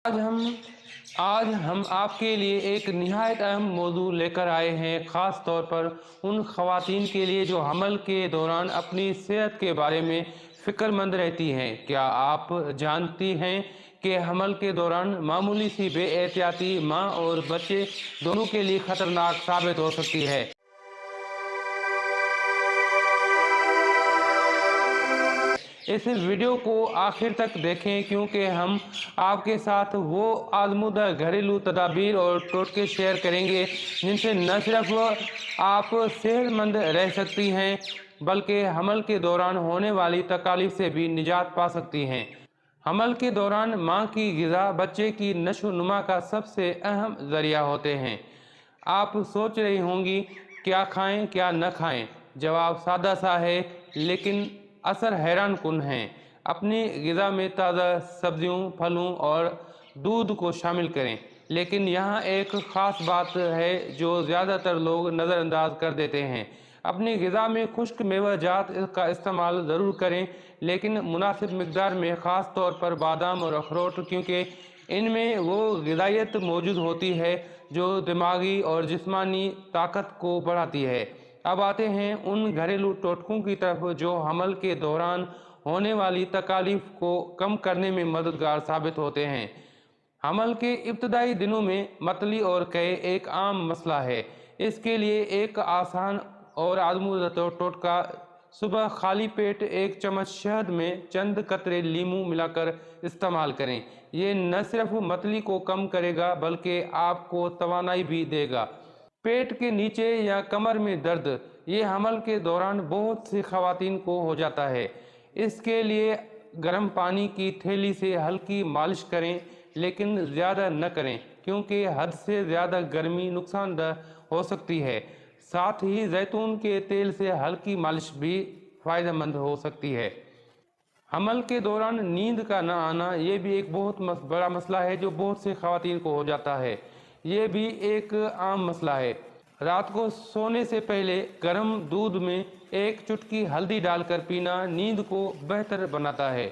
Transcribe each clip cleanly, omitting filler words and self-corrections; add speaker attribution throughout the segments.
Speaker 1: आज हम आपके लिए एक निहायत अहम मौजू लेकर आए हैं, ख़ास तौर पर उन ख़वातीन के लिए जो हमल के दौरान अपनी सेहत के बारे में फ़िक्रमंद रहती हैं। क्या आप जानती हैं कि हमल के दौरान मामूली सी बेएहतियाती माँ और बच्चे दोनों के लिए ख़तरनाक साबित हो सकती है। इस वीडियो को आखिर तक देखें, क्योंकि हम आपके साथ वो आज़मूदा घरेलू तदाबीर और टोटके शेयर करेंगे जिनसे न सिर्फ आप सेहतमंद रह सकती हैं, बल्कि हमल के दौरान होने वाली तकलीफ से भी निजात पा सकती हैं। हमल के दौरान माँ की ग़िज़ा बच्चे की नशो नुमा का सबसे अहम ज़रिया होते हैं। आप सोच रही होंगी, क्या खाएं क्या न खाएं? जवाब सादा सा है, लेकिन असर हैरान कुन है। अपनी ग़िज़ा में ताज़ा सब्जियों, फलों और दूध को शामिल करें, लेकिन यहाँ एक ख़ास बात है जो ज़्यादातर लोग नज़रअंदाज कर देते हैं। अपनी ग़िज़ा में खुश्क मेवाजात का इस्तेमाल ज़रूर करें, लेकिन मुनासिब मिक़दार में, ख़ास तौर पर बादाम और अखरोट, क्योंकि इनमें वो ग़िज़ाइयत मौजूद होती है जो दिमागी और जिस्मानी ताकत को बढ़ाती है। अब आते हैं उन घरेलू टोटकों की तरफ जो हमल के दौरान होने वाली तकलीफ को कम करने में मददगार साबित होते हैं। हमल के इब्तदाई दिनों में मतली और कै एक आम मसला है। इसके लिए एक आसान और आज़मूदा टोटका: सुबह खाली पेट एक चम्मच शहद में चंद कतरे लीमू मिलाकर इस्तेमाल करें। ये न सिर्फ मतली को कम करेगा, बल्कि आपको तवानाई भी देगा। पेट के नीचे या कमर में दर्द, ये हमल के दौरान बहुत सी ख़वातीन को हो जाता है। इसके लिए गर्म पानी की थैली से हल्की मालिश करें, लेकिन ज़्यादा न करें, क्योंकि हद से ज़्यादा गर्मी नुकसानदह हो सकती है। साथ ही जैतून के तेल से हल्की मालिश भी फ़ायदेमंद हो सकती है। हमल के दौरान नींद का न आना, ये भी एक बहुत बड़ा मसला है जो बहुत सी ख़वातीन को हो जाता है। ये भी एक आम मसला है। रात को सोने से पहले गर्म दूध में एक चुटकी हल्दी डालकर पीना नींद को बेहतर बनाता है।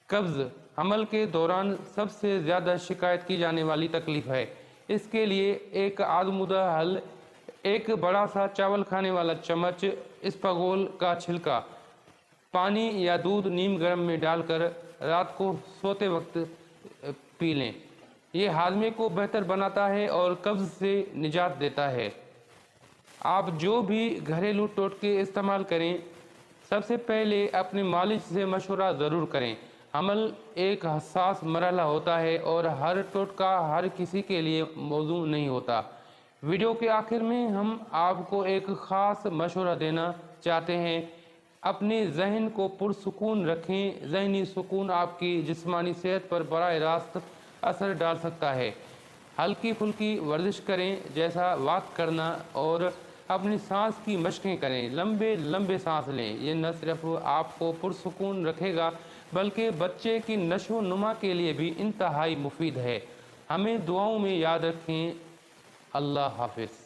Speaker 1: कब्ज़ हमल के दौरान सबसे ज़्यादा शिकायत की जाने वाली तकलीफ़ है। इसके लिए एक आज़मूदा हल: एक बड़ा सा चावल खाने वाला चम्मच इसबगोल का छिलका पानी या दूध नीम गर्म में डालकर रात को सोते वक्त पी लें। ये हाजमे को बेहतर बनाता है और कब्ज़ से निजात देता है। आप जो भी घरेलू टोटके इस्तेमाल करें, सबसे पहले अपनी मालिश से मशवरा ज़रूर करें। हमल एक हसास मरहला होता है और हर टोटका हर किसी के लिए मौजू नहीं होता। वीडियो के आखिर में हम आपको एक ख़ास मशवरा देना चाहते हैं: अपने जहन को पुरसुकून रखें। ज़हनी सुकून आपकी जिस्मानी सेहत पर बराह रास्त असर डाल सकता है। हल्की फुल्की वर्जिश करें, जैसा वॉक करना, और अपनी सांस की मशकें करें। लंबे लंबे सांस लें। ये न सिर्फ आपको पुरसुकून रखेगा, बल्कि बच्चे की नशो नुमा के लिए भी इंतहाई मुफीद है। हमें दुआओं में याद रखें। अल्लाह हाफिज़।